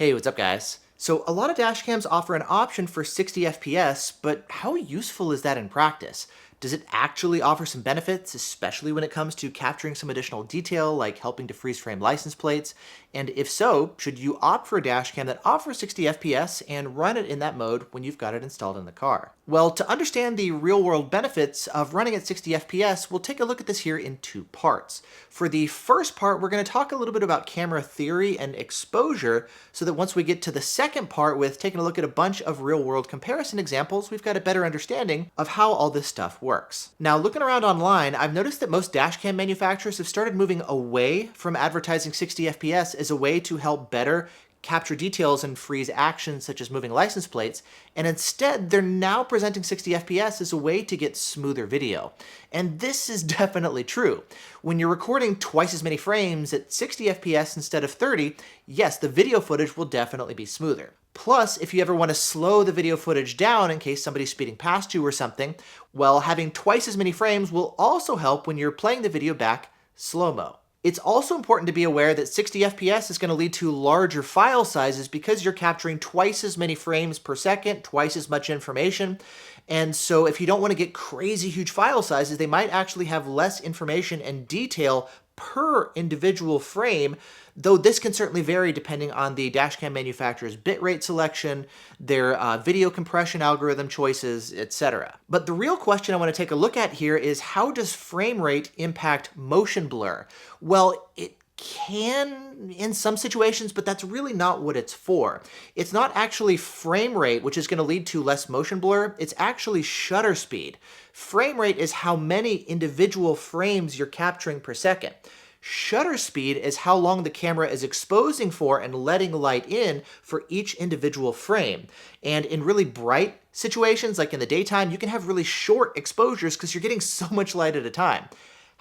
Hey, what's up guys? So a lot of dash cams offer an option for 60 FPS, but how useful is that in practice? Does it actually offer some benefits, especially when it comes to capturing some additional detail like helping to freeze frame license plates? And if so, should you opt for a dash cam that offers 60 FPS and run it in that mode when you've got it installed in the car? Well, to understand the real-world benefits of running at 60 FPS, we'll take a look at this here in two parts. For the first part, we're going to talk a little bit about camera theory and exposure, so that once we get to the second part with taking a look at a bunch of real-world comparison examples, we've got a better understanding of how all this stuff works. Now, looking around online, I've noticed that most dashcam manufacturers have started moving away from advertising 60 FPS as a way to help better capture details and freeze actions such as moving license plates, and instead they're now presenting 60 FPS as a way to get smoother video. And this is definitely true. When you're recording twice as many frames at 60 FPS instead of 30, yes, the video footage will definitely be smoother. Plus, if you ever want to slow the video footage down in case somebody's speeding past you or something, well, having twice as many frames will also help when you're playing the video back slow-mo. It's also important to be aware that 60 FPS is going to lead to larger file sizes because you're capturing twice as many frames per second, twice as much information. And so if you don't want to get crazy huge file sizes, they might actually have less information and detail per individual frame, though this can certainly vary depending on the dashcam manufacturer's bitrate selection, their video compression algorithm choices, etc. But the real question I want to take a look at here is, how does frame rate impact motion blur? Well, it can in some situations, but that's really not what it's for. It's not actually frame rate, which is going to lead to less motion blur. It's actually shutter speed. Frame rate is how many individual frames you're capturing per second. Shutter speed is how long the camera is exposing for and letting light in for each individual frame. And in really bright situations, like in the daytime, you can have really short exposures because you're getting so much light at a time.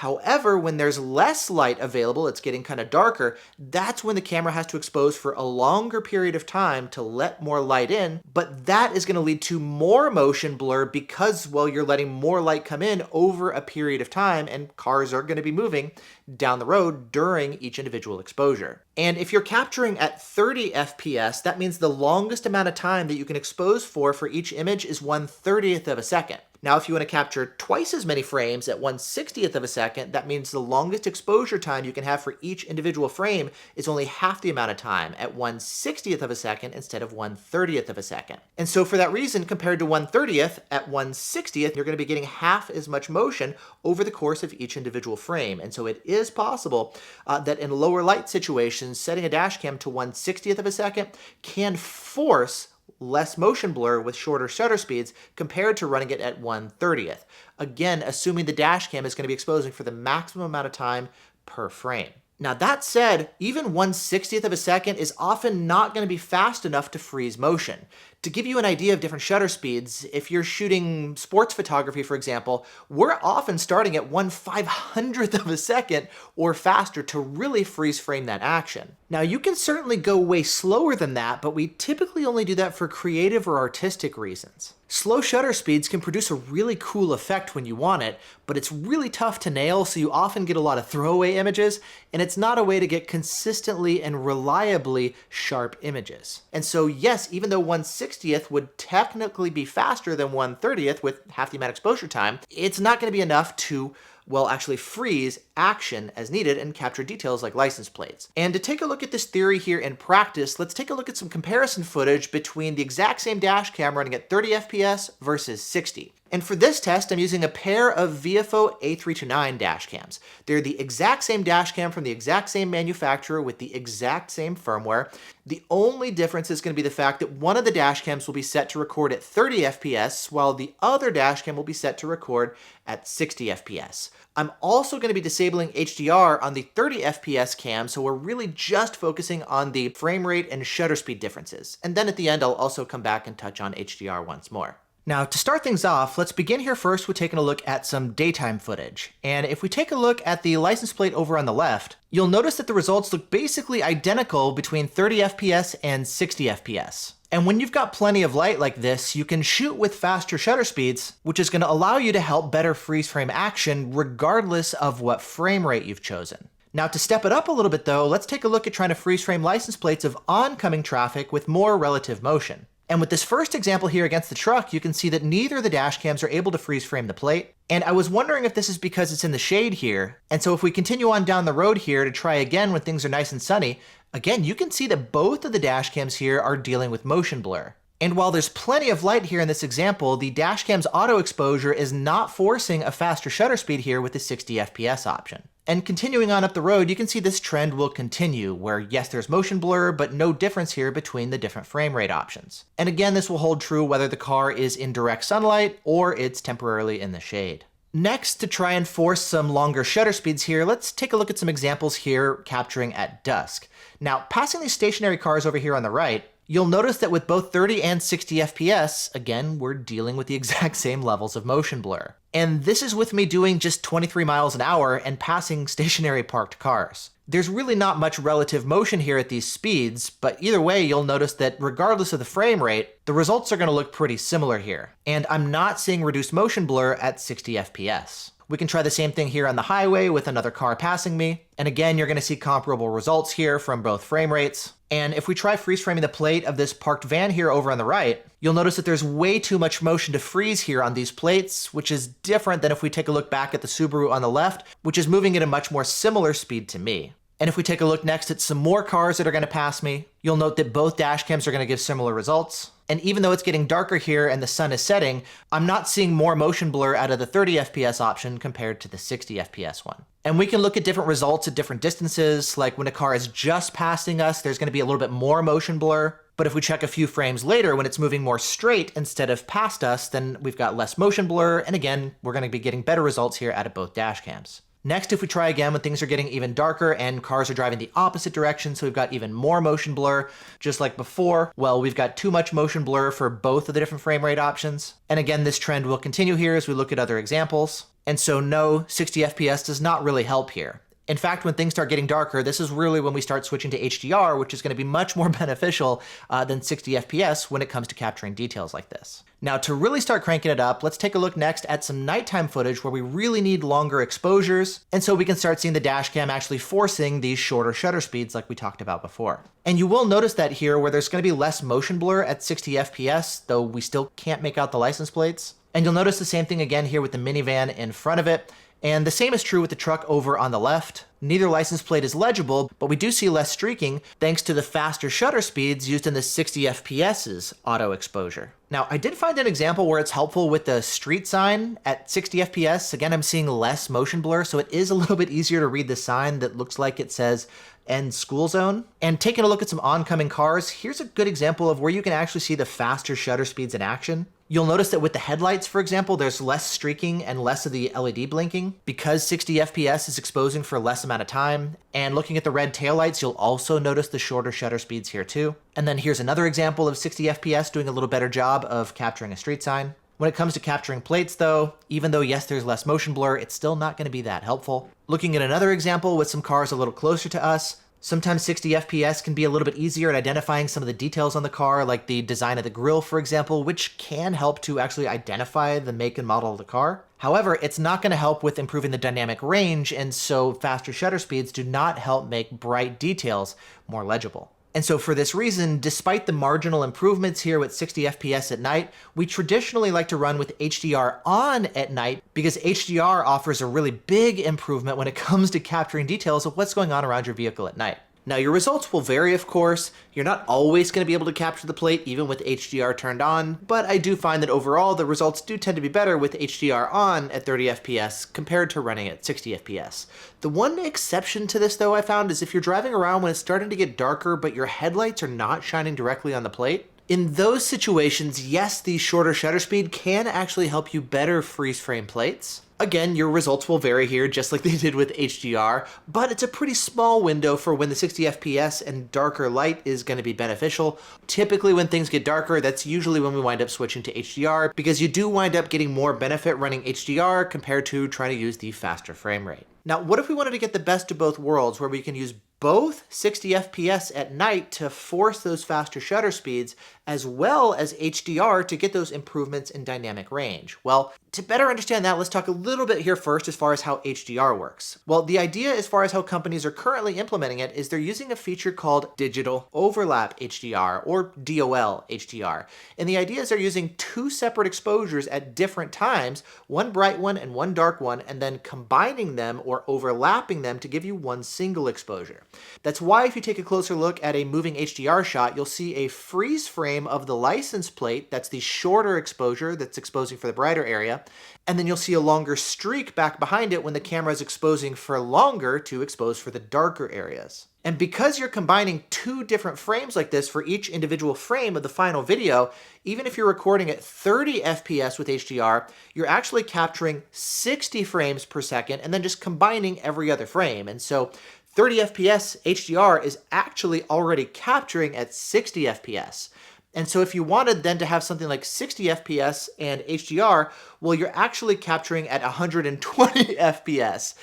However, when there's less light available, it's getting kind of darker, that's when the camera has to expose for a longer period of time to let more light in, but that is going to lead to more motion blur because, well, you're letting more light come in over a period of time, and cars are going to be moving down the road during each individual exposure. And if you're capturing at 30 FPS, that means the longest amount of time that you can expose for each image is 1/30th of a second. Now, if you want to capture twice as many frames at 1/60th of a second, that means the longest exposure time you can have for each individual frame is only half the amount of time, at 1/60th of a second instead of 1/30th of a second. And so for that reason, compared to 1/30th, at 1/60th, you're going to be getting half as much motion over the course of each individual frame. And so it is possible that in lower light situations, setting a dash cam to 1/60th of a second can force less motion blur with shorter shutter speeds compared to running it at 1/30th. Again, assuming the dash cam is going to be exposing for the maximum amount of time per frame. Now that said, even 1/60th of a second is often not going to be fast enough to freeze motion. To give you an idea of different shutter speeds, if you're shooting sports photography, for example, we're often starting at 1/500th of a second or faster to really freeze frame that action. Now you can certainly go way slower than that, but we typically only do that for creative or artistic reasons. Slow shutter speeds can produce a really cool effect when you want it, but it's really tough to nail, so you often get a lot of throwaway images, and it's not a way to get consistently and reliably sharp images. And so yes, even though 1/60th would technically be faster than 1/30th with half the amount of exposure time, it's not going to be enough to, well, actually freeze action as needed and capture details like license plates. And to take a look at this theory here in practice, let's take a look at some comparison footage between the exact same dash cam running at 30 FPS versus 60. And for this test, I'm using a pair of VFO A329 dash cams. They're the exact same dash cam from the exact same manufacturer with the exact same firmware. The only difference is going to be the fact that one of the dash cams will be set to record at 30 FPS, while the other dash cam will be set to record at 60 FPS. I'm also going to be disabling HDR on the 30 FPS cam, so we're really just focusing on the frame rate and shutter speed differences. And then at the end, I'll also come back and touch on HDR once more. Now, to start things off, let's begin here first with taking a look at some daytime footage. And if we take a look at the license plate over on the left, you'll notice that the results look basically identical between 30 FPS and 60 FPS. And when you've got plenty of light like this, you can shoot with faster shutter speeds, which is going to allow you to help better freeze frame action regardless of what frame rate you've chosen. Now to step it up a little bit though, let's take a look at trying to freeze frame license plates of oncoming traffic with more relative motion. And with this first example here against the truck, you can see that neither of the dash cams are able to freeze frame the plate. And I was wondering if this is because it's in the shade here. And so if we continue on down the road here to try again when things are nice and sunny, again, you can see that both of the dash cams here are dealing with motion blur. And while there's plenty of light here in this example, the dashcam's auto exposure is not forcing a faster shutter speed here with the 60 FPS option. And continuing on up the road, you can see this trend will continue, where yes, there's motion blur, but no difference here between the different frame rate options. And again, this will hold true whether the car is in direct sunlight or it's temporarily in the shade. Next, to try and force some longer shutter speeds here, let's take a look at some examples here capturing at dusk. Now, passing these stationary cars over here on the right, you'll notice that with both 30 and 60 FPS, again, we're dealing with the exact same levels of motion blur. And this is with me doing just 23 miles an hour and passing stationary parked cars. There's really not much relative motion here at these speeds, but either way, you'll notice that regardless of the frame rate, the results are going to look pretty similar here. And I'm not seeing reduced motion blur at 60 FPS. We can try the same thing here on the highway with another car passing me. And again, you're going to see comparable results here from both frame rates. And if we try freeze framing the plate of this parked van here over on the right, you'll notice that there's way too much motion to freeze here on these plates, which is different than if we take a look back at the Subaru on the left, which is moving at a much more similar speed to me. And if we take a look next at some more cars that are going to pass me, you'll note that both dash cams are going to give similar results. And even though it's getting darker here and the sun is setting, I'm not seeing more motion blur out of the 30 FPS option compared to the 60 FPS one. And we can look at different results at different distances, like when a car is just passing us, there's going to be a little bit more motion blur. But if we check a few frames later when it's moving more straight instead of past us, then we've got less motion blur. And again, we're going to be getting better results here out of both dash cams. Next, if we try again when things are getting even darker and cars are driving the opposite direction, so we've got even more motion blur, just like before, well, we've got too much motion blur for both of the different frame rate options. And again, this trend will continue here as we look at other examples. And so no, 60 FPS does not really help here. In fact, when things start getting darker, this is really when we start switching to HDR, which is going to be much more beneficial than 60 FPS when it comes to capturing details like this. Now, to really start cranking it up, let's take a look next at some nighttime footage where we really need longer exposures, and so we can start seeing the dash cam actually forcing these shorter shutter speeds like we talked about before. And you will notice that here where there's going to be less motion blur at 60 FPS, though we still can't make out the license plates. And you'll notice the same thing again here with the minivan in front of it. And the same is true with the truck over on the left. Neither license plate is legible, but we do see less streaking thanks to the faster shutter speeds used in the 60 FPS's auto exposure. Now, I did find an example where it's helpful with the street sign at 60 FPS. Again, I'm seeing less motion blur, so it is a little bit easier to read the sign that looks like it says end school zone. And taking a look at some oncoming cars, here's a good example of where you can actually see the faster shutter speeds in action. You'll notice that with the headlights, for example, there's less streaking and less of the LED blinking because 60 FPS is exposing for less amount of time. And looking at the red taillights, you'll also notice the shorter shutter speeds here too. And then here's another example of 60 FPS doing a little better job of capturing a street sign. When it comes to capturing plates though, even though yes, there's less motion blur, it's still not going to be that helpful. Looking at another example with some cars a little closer to us, sometimes 60 FPS can be a little bit easier at identifying some of the details on the car, like the design of the grille, for example, which can help to actually identify the make and model of the car. However, it's not going to help with improving the dynamic range, and so faster shutter speeds do not help make bright details more legible. And so for this reason, despite the marginal improvements here with 60 FPS at night, we traditionally like to run with HDR on at night because HDR offers a really big improvement when it comes to capturing details of what's going on around your vehicle at night. Now, your results will vary, of course. You're not always going to be able to capture the plate even with HDR turned on, but I do find that overall the results do tend to be better with HDR on at 30 FPS compared to running at 60 FPS. The one exception to this, though, I found is if you're driving around when it's starting to get darker but your headlights are not shining directly on the plate. In those situations, yes, the shorter shutter speed can actually help you better freeze frame plates. Again, your results will vary here just like they did with HDR, but it's a pretty small window for when the 60 FPS and darker light is going to be beneficial. Typically when things get darker, that's usually when we wind up switching to HDR because you do wind up getting more benefit running HDR compared to trying to use the faster frame rate. Now, what if we wanted to get the best of both worlds where we can use both 60 FPS at night to force those faster shutter speeds, as well as HDR to get those improvements in dynamic range. Well, to better understand that, let's talk a little bit here first as far as how HDR works. Well, the idea as far as how companies are currently implementing it is they're using a feature called Digital Overlap HDR, or DOL HDR. And the idea is they're using two separate exposures at different times, one bright one and one dark one, and then combining them or overlapping them to give you one single exposure. That's why if you take a closer look at a moving HDR shot, you'll see a freeze frame of the license plate, that's the shorter exposure that's exposing for the brighter area, and then you'll see a longer streak back behind it when the camera is exposing for longer to expose for the darker areas. And because you're combining two different frames like this for each individual frame of the final video, even if you're recording at 30 FPS with HDR, you're actually capturing 60 frames per second and then just combining every other frame. And so 30 FPS HDR is actually already capturing at 60 FPS. And so if you wanted then to have something like 60 FPS and HDR, well, you're actually capturing at 120 FPS,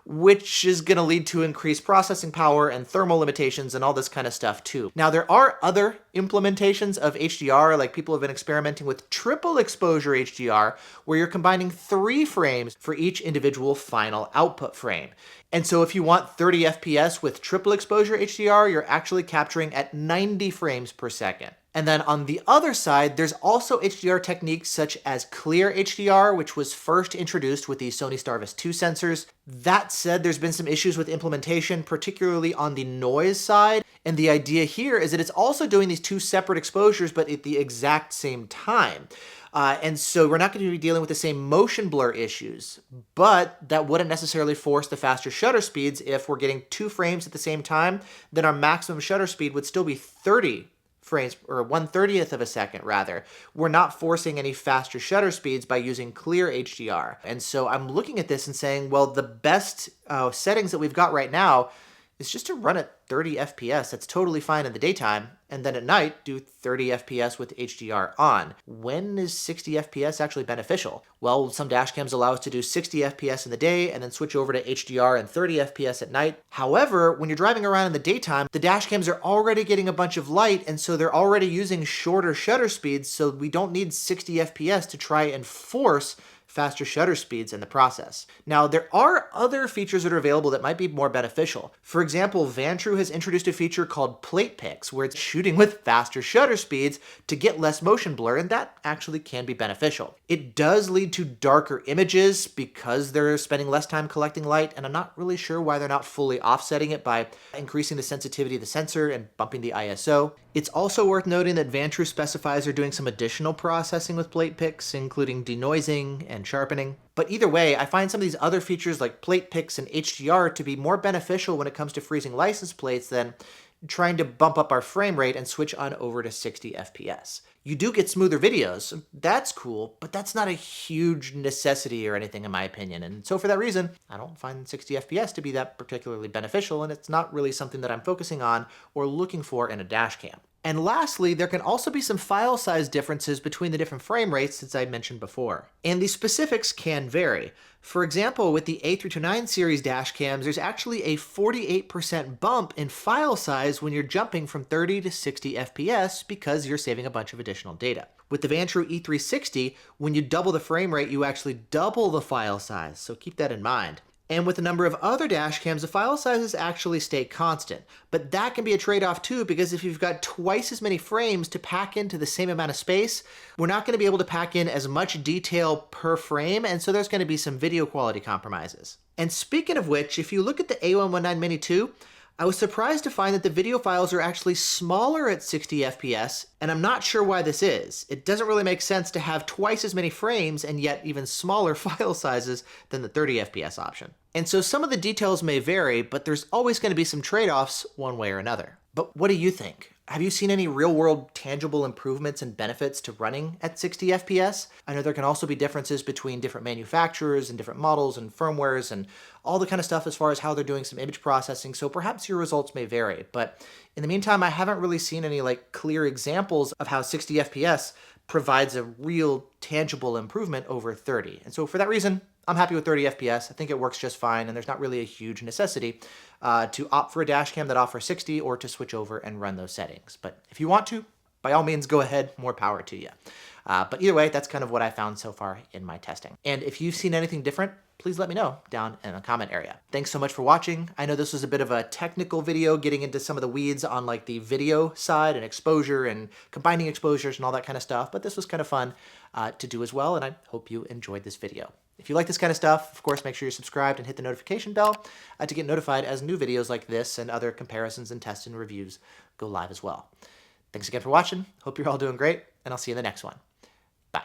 which is going to lead to increased processing power and thermal limitations and all this kind of stuff too. Now, there are other implementations of HDR, like people have been experimenting with triple exposure HDR, where you're combining 3 frames for each individual final output frame. And so if you want 30 FPS with triple exposure HDR, you're actually capturing at 90 frames per second. And then on the other side, there's also HDR techniques such as clear HDR, which was first introduced with the Sony Starvis 2 sensors. That said, there's been some issues with implementation, particularly on the noise side. And the idea here is that it's also doing these 2 separate exposures, but at the exact same time. And so we're not going to be dealing with the same motion blur issues, but that wouldn't necessarily force the faster shutter speeds. If we're getting 2 frames at the same time, then our maximum shutter speed would still be 30 frames, or 1/30th of a second rather. We're not forcing any faster shutter speeds by using clear HDR. And so I'm looking at this and saying, well, the best settings that we've got right now is just to run at 30 FPS. That's totally fine in the daytime. And then at night, do 30 FPS with HDR on. When is 60 FPS actually beneficial? Well, some dashcams allow us to do 60 FPS in the day and then switch over to HDR and 30 FPS at night. However, when you're driving around in the daytime, the dashcams are already getting a bunch of light, and so they're already using shorter shutter speeds, so we don't need 60 FPS to try and force faster shutter speeds in the process. Now, there are other features that are available that might be more beneficial. For example, Vantru has introduced a feature called plate picks, where it's shooting with faster shutter speeds to get less motion blur, and that actually can be beneficial. It does lead to darker images because they're spending less time collecting light, and I'm not really sure why they're not fully offsetting it by increasing the sensitivity of the sensor and bumping the ISO. It's also worth noting that Vantru specifies they're doing some additional processing with plate picks, including denoising and sharpening. But either way, I find some of these other features like plate picks and HDR to be more beneficial when it comes to freezing license plates than trying to bump up our frame rate and switch on over to 60 FPS. You do get smoother videos, that's cool, but that's not a huge necessity or anything in my opinion. And so for that reason, I don't find 60 FPS to be that particularly beneficial, and it's not really something that I'm focusing on or looking for in a dash cam. And lastly, there can also be some file size differences between the different frame rates, as I mentioned before. And the specifics can vary. For example, with the A329 series dash cams, there's actually a 48% bump in file size when you're jumping from 30 to 60 FPS because you're saving a bunch of additional data. With the Vantru E360, when you double the frame rate, you actually double the file size, so keep that in mind. And with a number of other dash cams, the file sizes actually stay constant. But that can be a trade-off too, because if you've got twice as many frames to pack into the same amount of space, we're not going to be able to pack in as much detail per frame, and so there's going to be some video quality compromises. And speaking of which, if you look at the A119 Mini 2, I was surprised to find that the video files are actually smaller at 60 FPS, and I'm not sure why this is. It doesn't really make sense to have twice as many frames and yet even smaller file sizes than the 30 FPS option. And so some of the details may vary, but there's always going to be some trade-offs one way or another. But what do you think? Have you seen any real-world tangible improvements and benefits to running at 60 FPS? I know there can also be differences between different manufacturers and different models and firmwares and all the kind of stuff as far as how they're doing some image processing, so perhaps your results may vary. But in the meantime, I haven't really seen any clear examples of how 60 FPS provides a real tangible improvement over 30. And so for that reason, I'm happy with 30 FPS. I think it works just fine, and there's not really a huge necessity to opt for a dash cam that offers 60 or to switch over and run those settings. But if you want to, by all means, go ahead. More power to you. But either way, that's kind of what I found so far in my testing. And if you've seen anything different, please let me know down in the comment area. Thanks so much for watching. I know this was a bit of a technical video, getting into some of the weeds on like the video side and exposure and combining exposures and all that kind of stuff, but this was kind of fun to do as well, and I hope you enjoyed this video. If you like this kind of stuff, of course, make sure you're subscribed and hit the notification bell to get notified as new videos like this and other comparisons and tests and reviews go live as well. Thanks again for watching. Hope you're all doing great, and I'll see you in the next one. Bye.